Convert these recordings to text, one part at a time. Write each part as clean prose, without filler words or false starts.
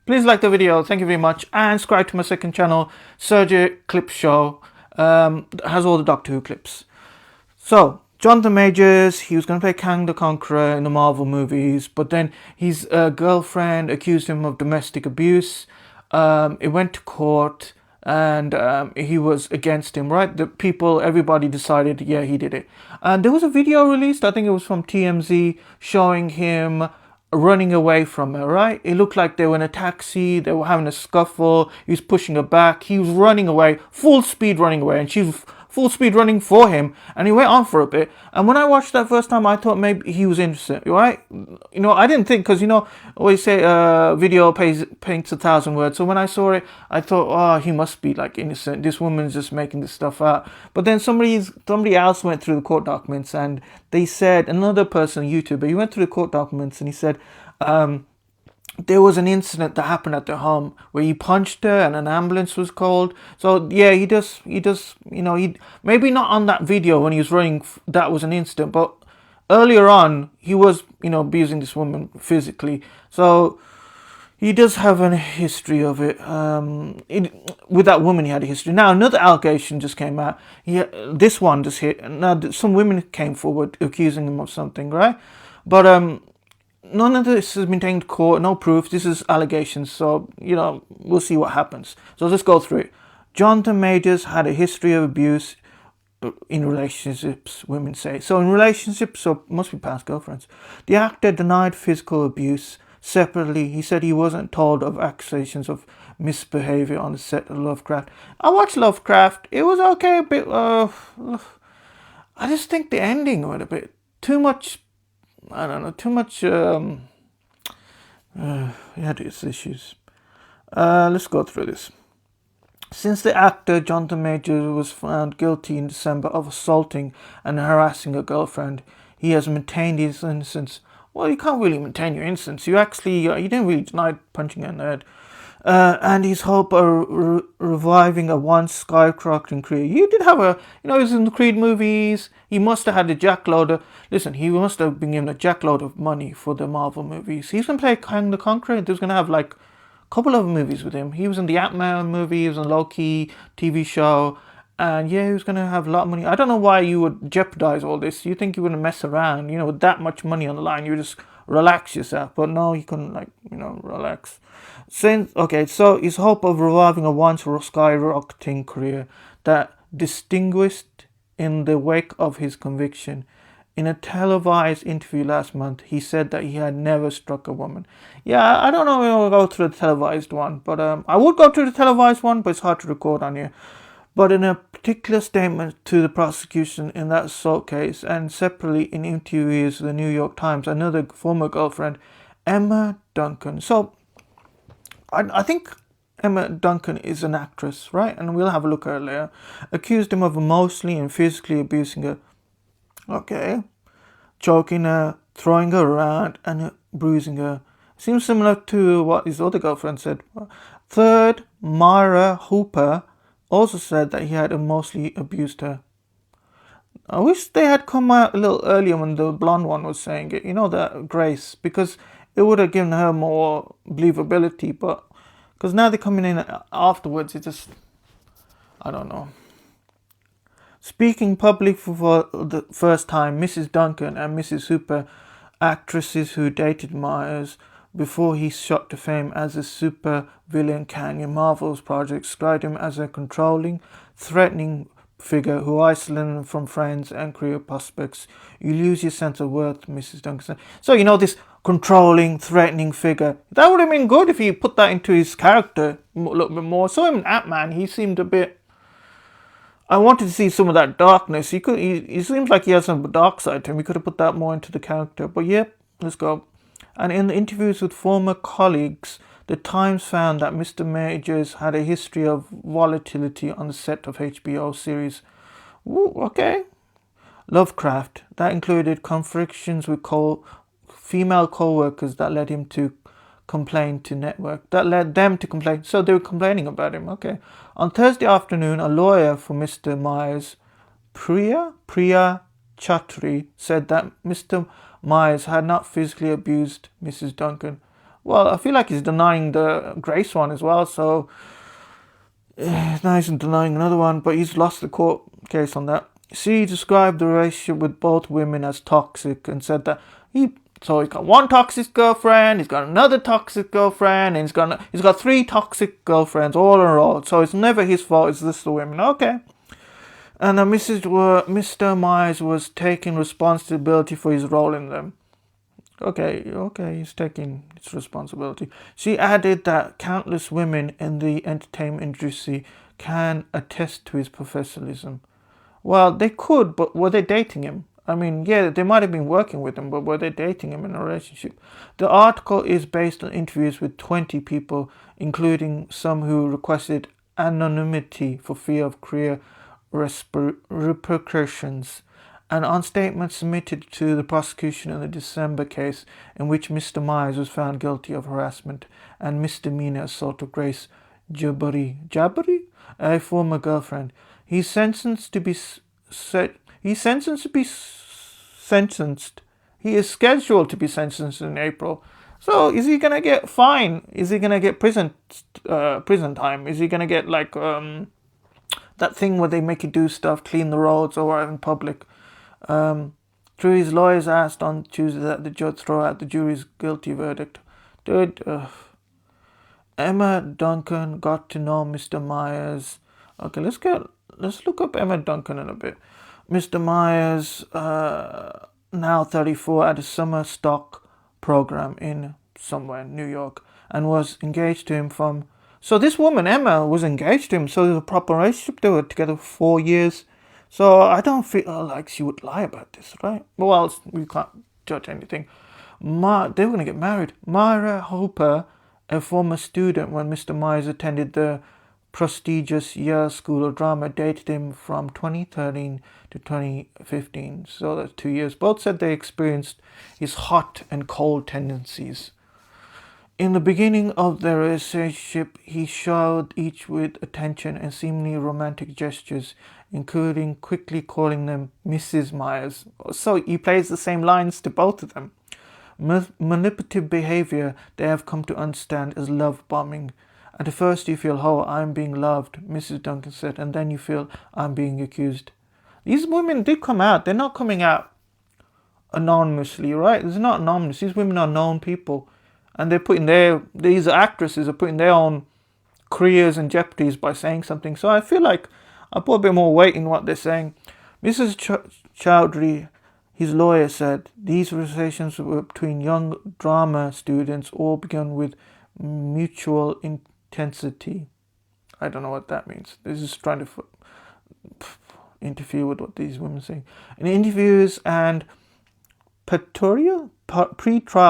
Please like the video. Thank you very much. And subscribe to my second channel, Surjit Clip Show. Has all the Doctor Who clips. So, Jonathan Majors, he was going to play Kang the Conqueror in the Marvel movies, but then his girlfriend accused him of domestic abuse. It went to court, and he was against him, right? Everybody decided, yeah, he did it. And there was a video released, I think it was from TMZ, showing him running away from her, right? It looked like they were in a taxi, they were having a scuffle, he was pushing her back, he was running away, full speed running away, and she was full speed running for him, and he went on for a bit. And when I watched that first time, I thought maybe he was innocent, right? I didn't think, because always say video paints 1,000 words. So when I saw it, I thought, oh, he must be like innocent, this woman's just making this stuff up. But then somebody else went through the court documents, and they said, another person, a YouTuber, he went through the court documents, and he said there was an incident that happened at their home where he punched her and an ambulance was called. So yeah, he maybe not on that video when he was running, that was an incident, but earlier on he was abusing this woman physically. So he does have a history of it. With that woman, he had a history. Now another allegation just came out. This one just hit. Now some women came forward accusing him of something, right? But none of this has been taken to court, no proof. This is allegations, so we'll see what happens. So let's go through it. Jonathan Majors had a history of abuse in relationships, women say. So in relationships, so must be past girlfriends. The actor denied physical abuse. Separately, he said he wasn't told of accusations of misbehavior on the set of Lovecraft. I watched Lovecraft. It was okay, a bit. I just think the ending was a bit too much. I don't know, too much. He had his issues. Let's go through this. Since the actor Jonathan Majors was found guilty in December of assaulting and harassing a girlfriend, he has maintained his innocence. Well, you can't really maintain your innocence. You didn't really deny punching her in the head. And his hope of reviving a once skyrocketing career. You did have he was in the Creed movies. He must have had a jackload. Listen, he must have been given a jackload of money for the Marvel movies. He's going to play Kang the Conqueror. There's going to have like a couple of movies with him. He was in the Ant-Man movie. He was in Loki TV show. And yeah, he was going to have a lot of money. I don't know why you would jeopardize all this. You think you wouldn't mess around, with that much money on the line. You just relax yourself. But no, he couldn't, relax. So his hope of reviving a once skyrocketing career that distinguished in the wake of his conviction. In a televised interview last month, he said that he had never struck a woman. Yeah, I don't know if I'll go through the televised one, but I would go through the televised one, but it's hard to record on here. But in a particular statement to the prosecution in that assault case, and separately in interviews with the New York Times, another former girlfriend, Emma Duncan. So I think Emma Duncan is an actress, right? And we'll have a look at her later. Accused him of emotionally and physically abusing her. Okay. Choking her, throwing her around, and bruising her. Seems similar to what his other girlfriend said. Third, Myra Hooper also said that he had emotionally abused her. I wish they had come out a little earlier when the blonde one was saying it. That Grace, because it would have given her more believability, but because now they're coming in afterwards, it just, I don't know. Speaking publicly for the first time, Mrs. Duncan and Mrs. Hooper, actresses who dated Myers before he shot to fame as a super villain Kang in Marvel's project, described him as a controlling, threatening figure who isolated him from friends and career prospects. You lose your sense of worth, Mrs. Duncan said. So, this controlling, threatening figure, that would have been good if he put that into his character a little bit more. So in Ant-Man, he seemed a bit, I wanted to see some of that darkness. He seems like he has some dark side to him. We could have put that more into the character. But yeah, let's go. And in the interviews with former colleagues, the Times found that Mr. Majors had a history of volatility on the set of HBO series. Ooh, okay. Lovecraft. That included conflicts with female co-workers that led him to complain to network. That led them to complain. So they were complaining about him. Okay. On Thursday afternoon, a lawyer for Mr. Myers, Priya Chatri, said that Mr. Myers had not physically abused Mrs. Duncan. Well, I feel like he's denying the Grace one as well, so now he's denying another one, but he's lost the court case on that. She described the relationship with both women as toxic and said that he's got one toxic girlfriend, he's got another toxic girlfriend, and he's got 3 toxic girlfriends all in a row. So it's never his fault, it's just the women. Okay. And Mr. Myers was taking responsibility for his role in them. Okay, he's taking his responsibility. She added that countless women in the entertainment industry can attest to his professionalism. Well, they could, but were they dating him? I mean, yeah, they might have been working with him, but were they dating him in a relationship? The article is based on interviews with 20 people, including some who requested anonymity for fear of career repercussions, and on statements submitted to the prosecution in the December case in which Mr. Myers was found guilty of harassment and misdemeanor assault of Grace Jabari, a former girlfriend. He is scheduled to be sentenced in April. So is he gonna get fine? Is he gonna get prison time? Is he gonna get like that thing where they make you do stuff, clean the roads or in public? Through his lawyers asked on Tuesday that the judge throw out the jury's guilty verdict. Dude, Emma Duncan got to know Mr. Myers. Okay, let's look up Emma Duncan in a bit. Mr. Myers, now 34, at a summer stock program in somewhere in New York, and was engaged to him from. So this woman Emma was engaged to him. So there's a proper relationship. They were together for 4 years. So I don't feel like she would lie about this, right? Well, we can't judge anything. They were going to get married. Myra Hooper, a former student when Mr. Myers attended the prestigious Yale School of Drama, dated him from 2013 to 2015. So that's 2 years. Both said they experienced his hot and cold tendencies. In the beginning of their relationship, he showed each with attention and seemingly romantic gestures, including quickly calling them Mrs. Myers. So he plays the same lines to both of them. Manipulative behavior they have come to understand as love bombing. At first you feel, oh, I'm being loved, Mrs. Duncan said, and then you feel, I'm being accused. These women did come out. They're not coming out anonymously, right? It's not anonymous. These women are known people. And these actresses are putting their own careers in jeopardy by saying something. So I feel like I put a bit more weight in what they're saying. Mrs. Chowdhury, his lawyer, said these conversations were between young drama students, all began with mutual intensity. I don't know what that means. This is trying to interfere with what these women are saying. In interviews and pre-trial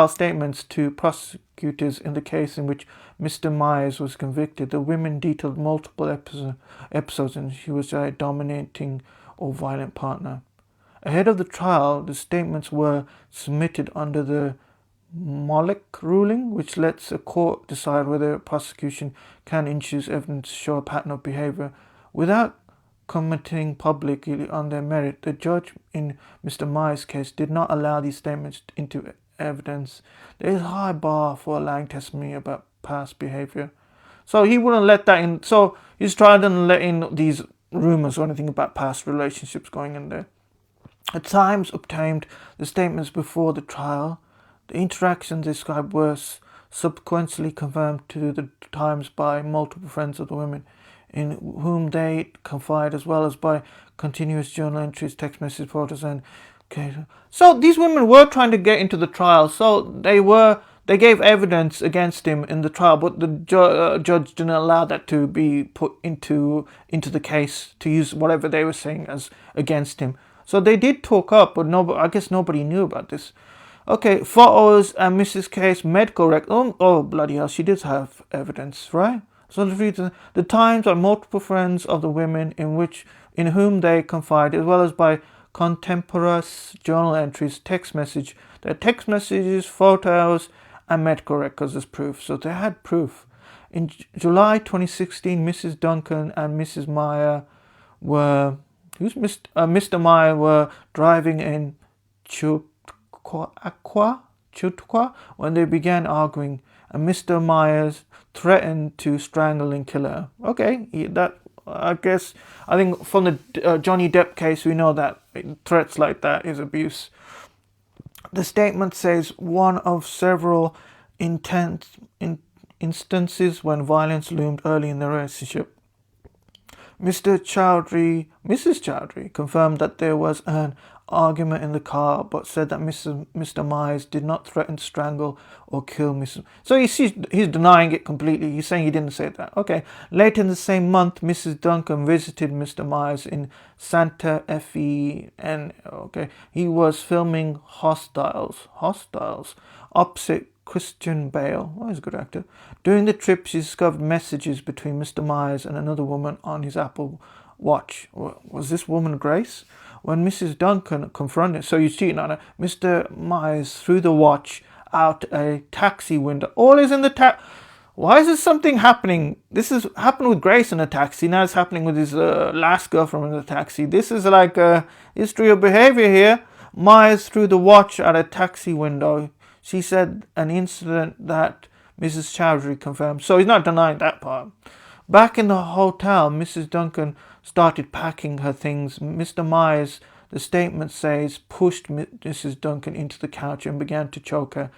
statements to prosecutors in the case in which Mr. Myers was convicted, the women detailed multiple episodes in which he was a dominating or violent partner. Ahead of the trial, the statements were submitted under the Mollick ruling, which lets a court decide whether a prosecution can introduce evidence to show a pattern of behavior without commenting publicly on their merit. The judge in Mr. Myers' case did not allow these statements into evidence. There is a high bar for allowing testimony about past behavior. So he wouldn't let that in. So he's trying to let in these rumors or anything about past relationships going in there. At times obtained the statements before the trial. The interactions described were subsequently confirmed to the times by multiple friends of the women, in whom they confide, as well as by continuous journal entries, text message photos, and okay. So these women were trying to get into the trial. So they gave evidence against him in the trial, but the judge didn't allow that to be put into the case, to use whatever they were saying as against him. So they did talk up, but I guess nobody knew about this. Okay, photos and Mrs. K's medical record. Oh bloody hell, she did have evidence, right? So the times are multiple friends of the women in whom they confide, as well as by contemporaneous journal entries, text messages, photos, and medical records as proof. So they had proof. In July 2016, Mrs. Duncan and Mrs. Meyer Mr. Meyer were driving in Chutwa when they began arguing, and Mr. Myers threatened to strangle and kill her. Okay, I think from the Johnny Depp case, we know that threats like that is abuse. The statement says one of several instances when violence loomed early in the relationship. Mrs. Chowdhury confirmed that there was an argument in the car, but said that Mr. Myers did not threaten to strangle or kill Mrs. So he's denying it completely. He's saying he didn't say that. Okay. Later in the same month, Mrs. Duncan visited Mr. Myers in Santa Fe, and he was filming Hostiles opposite Christian Bale. Oh, he's a good actor. During the trip, she discovered messages between Mr. Myers and another woman on his Apple Watch. Was this woman Grace? When Mrs. Duncan confronted, so he's cheating on her, Mr. Myers threw the watch out a taxi window. All is in the Why is this something happening? This has happened with Grace in a taxi. Now it's happening with his last girlfriend in the taxi. This is like a history of behavior here. Myers threw the watch out a taxi window. She said an incident that Mrs. Chowdhury confirmed. So he's not denying that part. Back in the hotel, Mrs. Duncan started packing her things. Mr. Myers, the statement says, pushed Mrs. Duncan into the couch and began to choke her.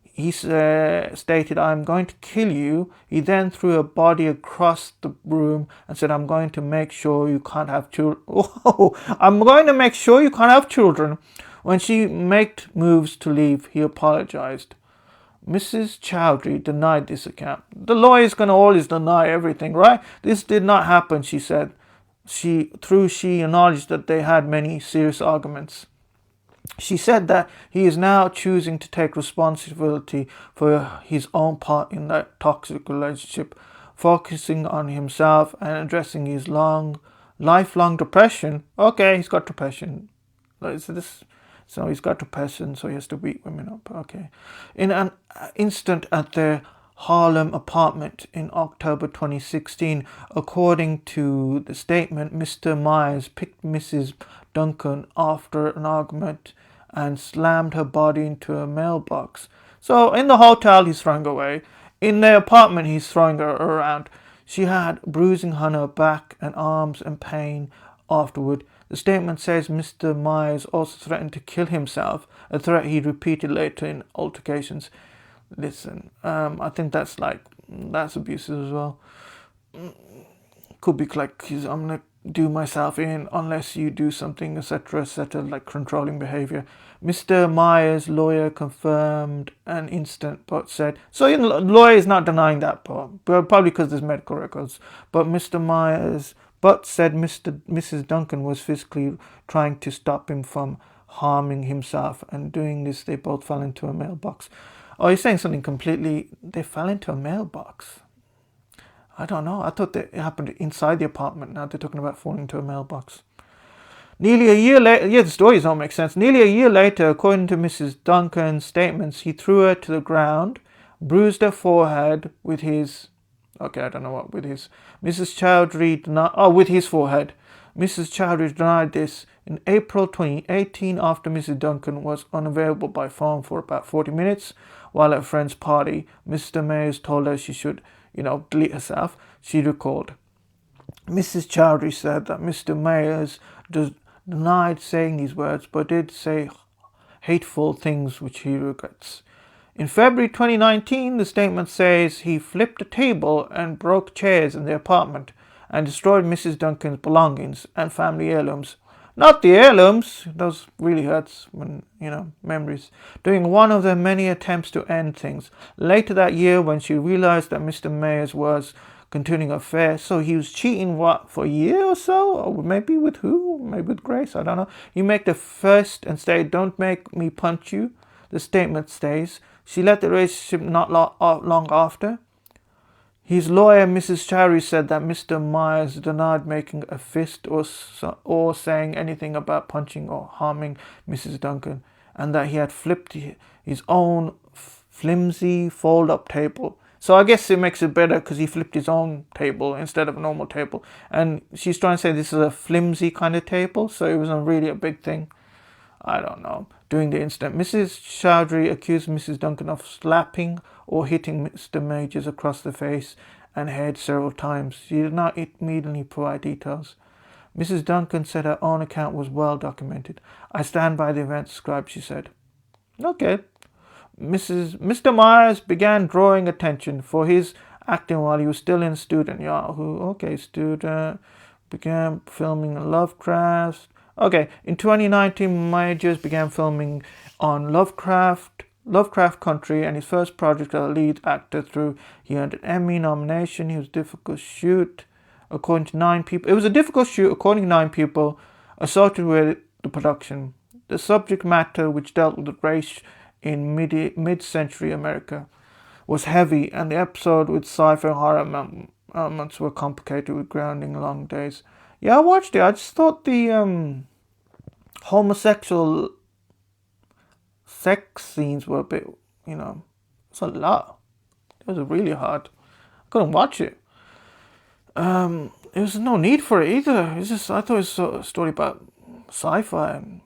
He stated, "I'm going to kill you." He then threw a body across the room and said, "I'm going to make sure you can't have children." Oh, I'm going to make sure you can't have children. When she made moves to leave, he apologized. Mrs. Chowdhury denied this account. The lawyer's going to always deny everything, right? This did not happen, she said. She acknowledged that they had many serious arguments. She said that he is now choosing to take responsibility for his own part in that toxic relationship, focusing on himself and addressing his lifelong depression. Okay, he's got depression. So he's got depression, so he has to beat women up. Okay. In an incident at their Harlem apartment in October 2016, according to the statement, Mr. Myers picked Mrs. Duncan after an argument and slammed her body into a mailbox. So in the hotel, he's throwing her away. In the apartment, he's throwing her around. She had bruising on her back and arms and pain afterward. The statement says Mr. Myers also threatened to kill himself, a threat he repeated later in altercations. Listen, I think that's abusive as well. Could be like, I'm going to do myself in unless you do something, etc., like controlling behavior. Mr. Myers' lawyer confirmed an incident, but said, so the lawyer is not denying that part, probably because there's medical records, but Mr. Myers said Mrs. Duncan was physically trying to stop him from harming himself, and doing this, they both fell into a mailbox. Oh, you're saying something completely... They fell into a mailbox. I don't know. I thought that it happened inside the apartment. Now they're talking about falling into a mailbox. Nearly a year later... Yeah, the stories don't make sense. Nearly a year later, according to Mrs. Duncan's statements, he threw her to the ground, bruised her forehead with his... Okay, I don't know what with his. Mrs. Chowdhury denied... Oh, with his forehead. Mrs. Chowdhury denied this in April 2018 after Mrs. Duncan was unavailable by phone for about 40 minutes while at a friend's party. Mr. Myers told her she should, delete herself. She recalled. Mrs. Chowdhury said that Mr. Myers denied saying these words, but did say hateful things which he regrets. In February 2019, the statement says he flipped a table and broke chairs in the apartment and destroyed Mrs. Duncan's belongings and family heirlooms. Not the heirlooms, those really hurts when, memories. During one of their many attempts to end things. Later that year, when she realized that Mr. Myers was continuing affair, so he was cheating, for a year or so? Or maybe with who? Maybe with Grace, I don't know. He made the first and said, "Don't make me punch you." The statement states. She left the relationship not long after. His lawyer, Mrs. Chowdhury, said that Mr. Myers denied making a fist or saying anything about punching or harming Mrs. Duncan, and that he had flipped his own flimsy fold-up table. So I guess it makes it better because he flipped his own table instead of a normal table. And she's trying to say this is a flimsy kind of table, so it wasn't really a big thing. I don't know. During the incident, Mrs. Chowdhury accused Mrs. Duncan of slapping or hitting Mr. Majors across the face and head several times. She did not immediately provide details. Mrs. Duncan said her own account was well documented. I stand by the events described, she said. Okay. Mr. Myers began drawing attention for his acting while he was still in student. Yahoo. Okay, student. Began filming Lovecraft. Okay, in 2019, Majors began filming on Lovecraft Country, and his first project as a lead actor through. He earned an Emmy nomination. He was a difficult shoot, according to 9 people. It was a difficult shoot, according to 9 people associated with the production. The subject matter, which dealt with race in mid-century America, was heavy, and the episode with sci-fi horror elements were complicated with grounding long days. Yeah, I watched it. I just thought the homosexual sex scenes were a bit, it's a lot. It was really hard. I couldn't watch it. There was no need for it either. It's just, I thought it was a story about sci-fi and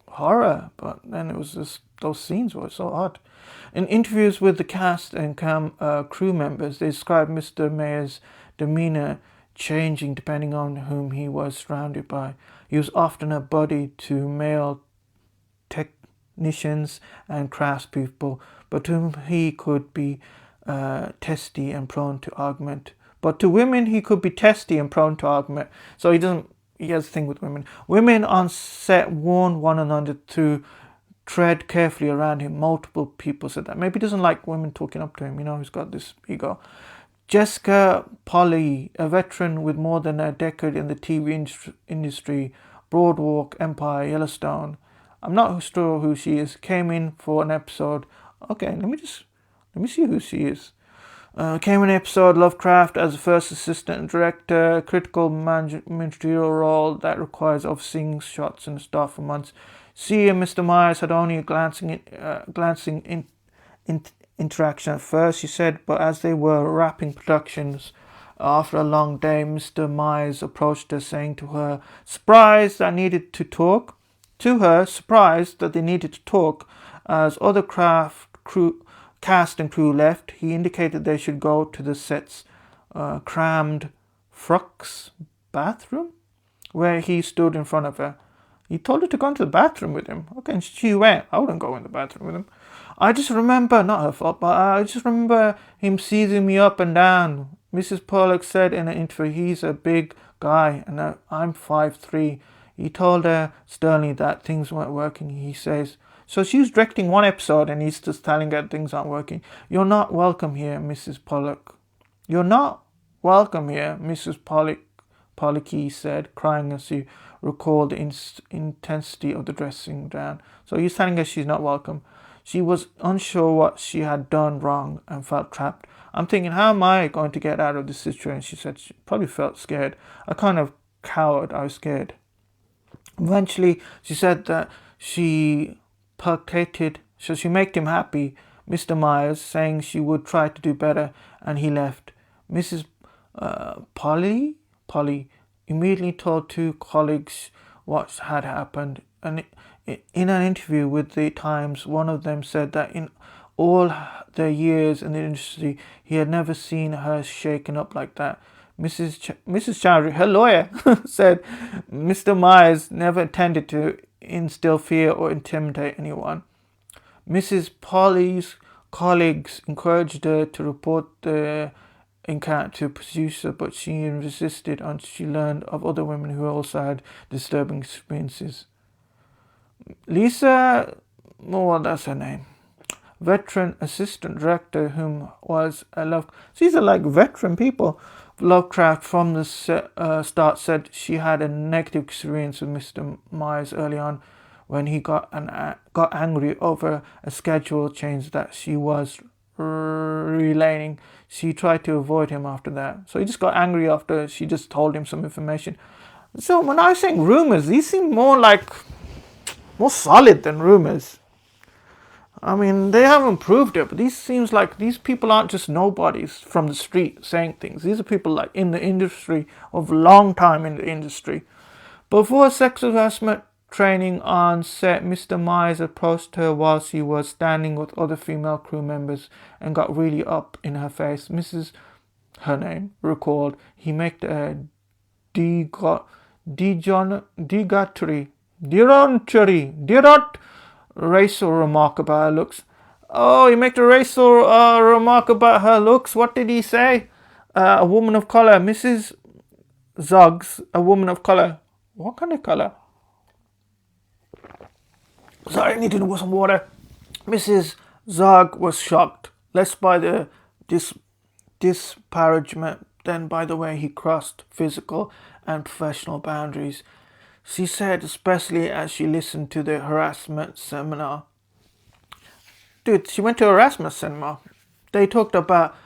horror, but then it was just, those scenes were so odd. In interviews with the cast and crew members, they described Mr. Mayer's demeanor changing depending on whom he was surrounded by. He was often a buddy to male technicians and craftspeople, but to whom he could be testy and prone to argument. But to women, he could be testy and prone to argument. So he has a thing with women. Women on set warned one another to tread carefully around him. Multiple people said that. Maybe he doesn't like women talking up to him. He's got this ego. Jessica Polly, a veteran with more than a decade in the TV industry, Boardwalk Empire, Yellowstone. I'm not sure who she is. Came in for an episode. Okay, let me see who she is. Came in an episode Lovecraft as the first assistant director, critical managerial role that requires overseeing shots and staff for months. She and Mr. Myers had only a glancing interaction at first, she said, but as they were wrapping productions after a long day, Mr. Myers approached her, saying to her, surprised that they needed to talk. As other cast and crew left, he indicated they should go to the set's crammed Fruck's bathroom, where he stood in front of her. He told her to go into the bathroom with him. Okay, and she went. I wouldn't go in the bathroom with him. I just remember, not her fault, but I just remember him seizing me up and down. Mrs. Pollock said in an interview, he's a big guy and I'm 5'3". He told her sternly that things weren't working, he says. So she was directing one episode and he's just telling her things aren't working. You're not welcome here, Mrs. Pollock. You're not welcome here, Mrs. Pollock, he said, crying as he recalled the intensity of the dressing down. So he's telling her she's not welcome. She was unsure what she had done wrong and felt trapped. I'm thinking, how am I going to get out of this situation? She said she probably felt scared. I kind of cowered. I was scared. Eventually, she said that she placated, so she made him happy, Mr. Myers, saying she would try to do better, and he left. Mrs. Polly immediately told 2 colleagues what had happened, and in an interview with the Times, one of them said that in all their years in the industry, he had never seen her shaken up like that. Mrs. Chowdhury, her lawyer, said Mr. Myers never intended to instill fear or intimidate anyone. Mrs. Polly's colleagues encouraged her to report the encounter to producer, but she resisted until she learned of other women who also had disturbing experiences. Lisa, well, that's her name. Veteran assistant director, whom was a love. These are like veteran people. Lovecraft from the start said she had a negative experience with Mr. Myers early on when he got angry over a schedule change that she was relaying. She tried to avoid him after that. So he just got angry after she just told him some information. So when I was saying rumors, these seem more solid than rumors. I mean, they haven't proved it, but these seems like these people aren't just nobodies from the street saying things. These are people like in the industry, of long time in the industry. Before sex harassment training on set, Mr. Myers approached her while she was standing with other female crew members and got really up in her face. Mrs. her name recalled he made a derogatory racial remark about her looks. Oh, he made a racial remark about her looks. What did he say? A woman of color, Mrs. Zuggs, a woman of color. What kind of color? Sorry, I need to do some water. Mrs. Zug was shocked, less by the disparagement than by the way he crossed physical and professional boundaries. She said, especially as she listened to the harassment seminar. Dude, she went to a harassment seminar. They talked about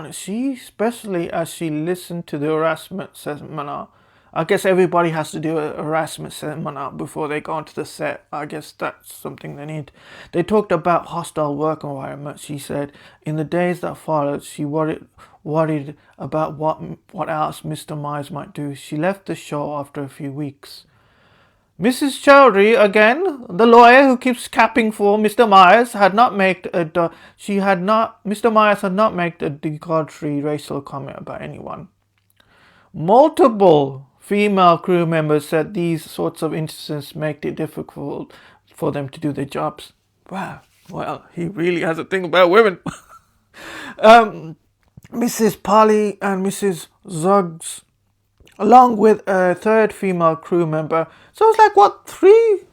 especially as she listened to the harassment seminar. I guess everybody has to do a harassment seminar before they go onto the set. I guess that's something they need. They talked about hostile work environment. She said, in the days that followed, she worried about what else Mr. Myers might do. She left the show after a few weeks. Mrs. Chowdhury, again, the lawyer who keeps capping for Mr. Myers, Mr. Myers had not made a derogatory racial comment about anyone. Multiple female crew members said these sorts of incidents make it difficult for them to do their jobs. Wow, well, he really has a thing about women. Mrs. Polly and Mrs. Zuggs, along with a third female crew member. So it's like, what, three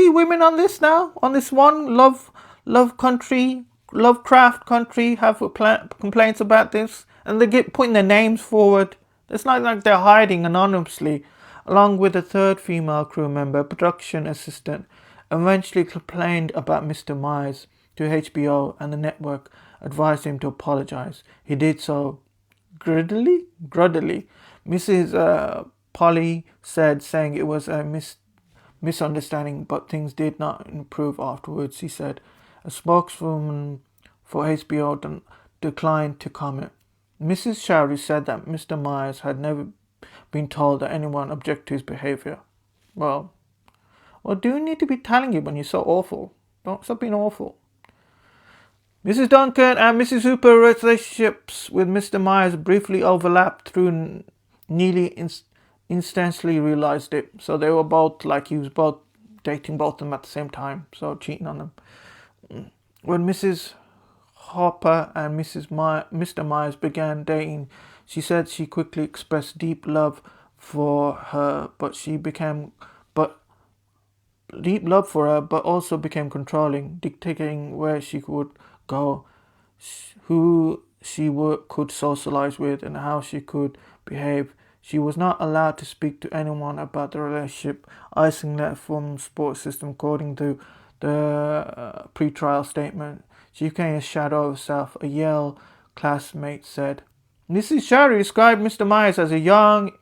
women on this now? On this one Lovecraft country have complaints about this, and they get putting their names forward. It's not like they're hiding anonymously. Along with a third female crew member, production assistant, eventually complained about Mr. Myers to HBO, and the network advised him to apologize. He did so gruddily. Mrs. Polly said, saying it was a misunderstanding, but things did not improve afterwards. He said a spokeswoman for HBO declined to comment. Mrs. Chowdhury said that Mr. Myers had never been told that anyone objected to his behavior. Well, do you need to be telling you when you're so awful? Don't stop being awful. Mrs. Duncan and Mrs. Hooper's relationships with Mr. Myers briefly overlapped through nearly instantly realized it. So they were both he was both dating both of them at the same time, so cheating on them. When Mrs. Harper and Mr. Myers began dating, she said she quickly expressed deep love for her, but also became controlling, dictating where she would go, who she could socialize with, and how she could behave. She was not allowed to speak to anyone about the relationship, isolating that from support system, according to the pre-trial statement. She became a shadow of herself, a Yale classmate said. Mrs. Chowdhury described Mr. Myers as young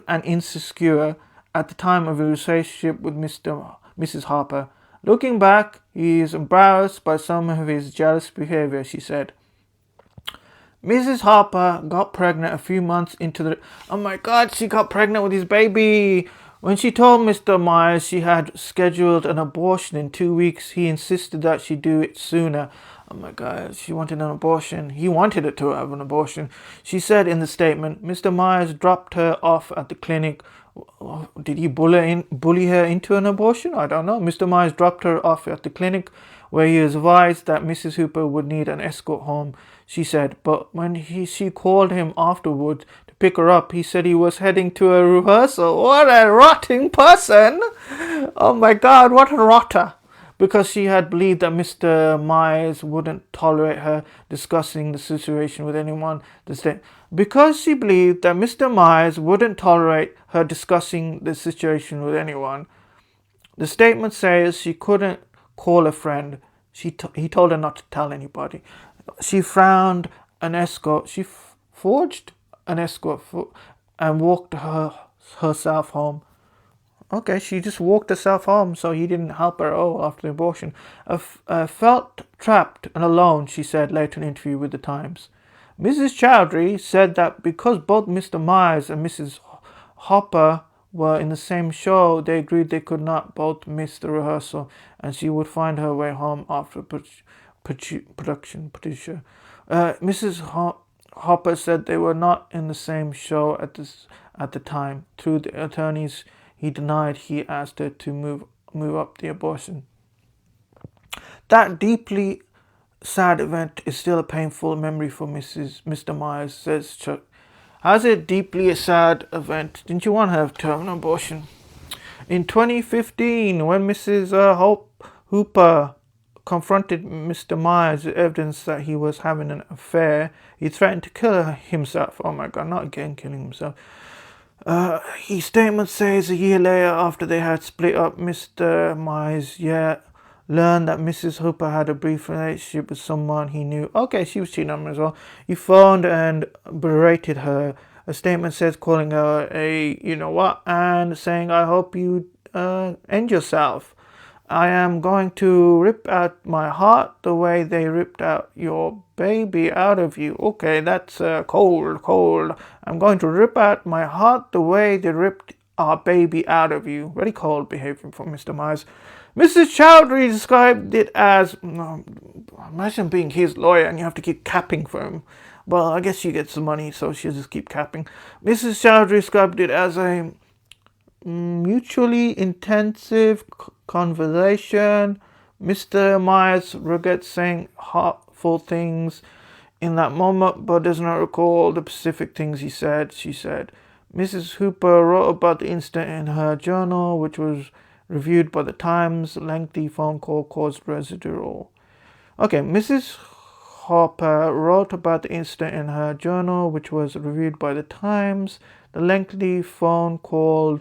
and insecure at the time of his relationship with Mrs. Harper. Looking back, he is embarrassed by some of his jealous behavior, she said. Mrs. Harper got pregnant a few months into the... Oh my God, she got pregnant with his baby. When she told Mr. Myers she had scheduled an abortion in 2 weeks, he insisted that she do it sooner. Oh my God, she wanted an abortion. He wanted her to have an abortion. She said in the statement, Mr. Myers dropped her off at the clinic. Did he bully her into an abortion? I don't know. Mr. Myers dropped her off at the clinic where he was advised that Mrs. Hooper would need an escort home, she said. But when she called him afterward to pick her up, he said he was heading to a rehearsal. What a rotting person! Oh my God, what a rotter! Because she had believed that Mr. Myers wouldn't tolerate her discussing the situation with anyone. Because she believed that Mr. Myers wouldn't tolerate her discussing the situation with anyone. The statement says she couldn't call a friend. He told her not to tell anybody. She found an escort. She forged an escort and walked herself home. Okay, she just walked herself home, so he didn't help her at all after the abortion. I felt trapped and alone, she said later in an interview with the Times. Mrs. Chowdhury said that because both Mr. Myers and Mrs. Hopper were in the same show, they agreed they could not both miss the rehearsal, and she would find her way home after production. Mrs. Hopper said they were not in the same show at the time. Through the attorneys, he denied he asked her to move up the abortion. That deeply sad event is still a painful memory for Mr. Myers, says Chuck. How's it deeply a sad event? Didn't you want to have terminal abortion? In 2015, when Mrs. Hooper confronted Mr. Myers with evidence that he was having an affair, he threatened to kill himself. Oh my god, not again killing himself. His statement says a year later, after they had split up, Mr. Myers learned that Mrs. Hooper had a brief relationship with someone he knew. Okay, she was cheating on him as well. He phoned and berated her. A statement says calling her a you know what and saying, I hope you end yourself. I am going to rip out my heart the way they ripped out your baby out of you. Okay, that's cold. I'm going to rip out my heart the way they ripped our baby out of you. Very cold behavior from Mr. Myers. Mrs. Chowdhury described it as, imagine being his lawyer and you have to keep capping for him. Well, I guess she gets the money, so she'll just keep capping. Mrs. Chowdhury described it as a mutually intensive conversation. Mr. Myers regrets saying hurtful things in that moment, but does not recall the specific things he said. She said, Mrs. Hooper wrote about the incident in her journal, which was reviewed by the Times. Lengthy phone call caused residual. Okay, Mrs. Hopper wrote about the incident in her journal, which was reviewed by the Times. The lengthy phone call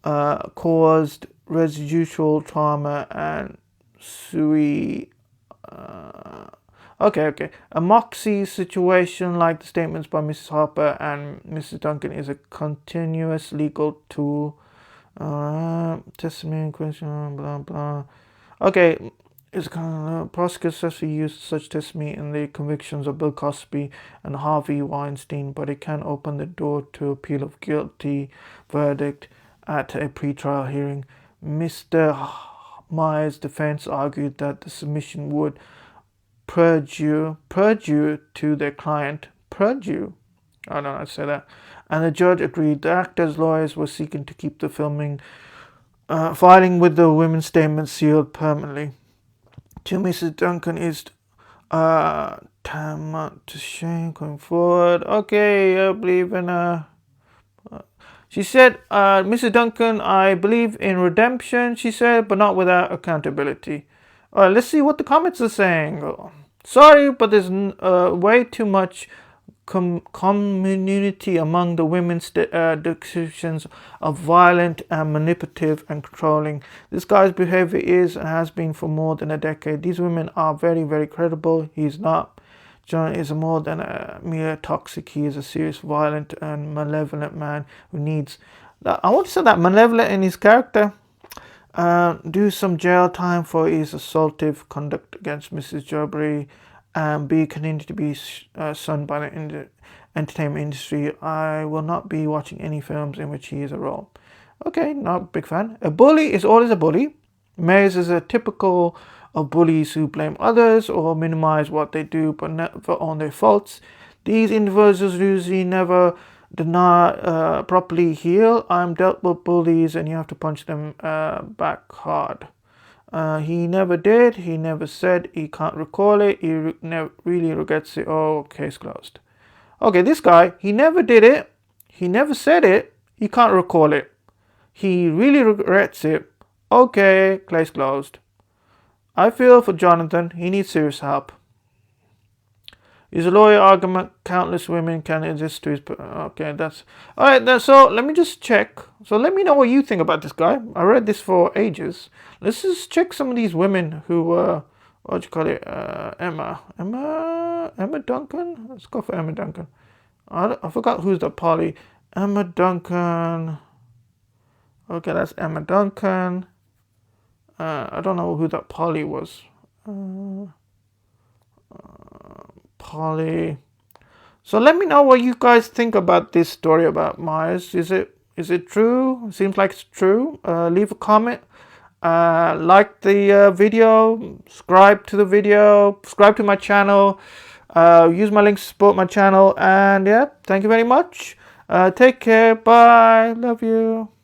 caused residual trauma and Okay. A moxie situation like the statements by Mrs. Hopper and Mrs. Duncan is a continuous legal tool. Testimony question, blah blah. Okay, it's prosecutors successfully used such testimony in the convictions of Bill Cosby and Harvey Weinstein, but it can open the door to appeal of guilty verdict at a pretrial hearing. Mr. Myers' defense argued that the submission would perjure to their client. Perjure? I don't know how to say that. And the judge agreed. The actors' lawyers were seeking to keep the filing with the women's statement sealed permanently. To Mrs. Duncan is tantamount to shame going forward. Okay, I believe in she said, Mrs. Duncan, I believe in redemption, she said, but not without accountability. Alright, let's see what the comments are saying. Sorry, but there's way too much community among the women's descriptions of violent and manipulative and controlling. This guy's behavior is and has been for more than a decade. These women are very, very credible. He's not. John is more than a mere toxic. He is a serious, violent and malevolent man who needs I want to say that malevolent in his character. Do some jail time for his assaultive conduct against Mrs. Chowdhury, and continue to be shunned by the entertainment industry. I will not be watching any films in which he is a role. Okay, not a big fan. A bully is always a bully. Myers is a typical of bullies who blame others or minimize what they do but never own their faults. These individuals usually never properly heal. I'm dealt with bullies and you have to punch them back hard. He never did. He never said. He can't recall it. He never really regrets it. Oh, case closed. Okay, this guy, he never did it. He never said it. He can't recall it. He really regrets it. Okay, case closed. I feel for Jonathan. He needs serious help. His lawyer argument, countless women can exist to his... Okay, that's... Alright, so let me just check. So let me know what you think about this guy. I read this for ages. Let's just check some of these women who were... What do you call it? Emma Duncan? Let's go for Emma Duncan. I forgot who's the Polly. Emma Duncan. Okay, that's Emma Duncan. I don't know who that Polly was. Polly. So let me know what you guys think about this story about Myers. Is it Is it true? Seems like it's true. Leave a comment. Like the video. Subscribe to the video. Subscribe to my channel. Use my links to support my channel. And yeah, thank you very much. Take care. Bye. Love you.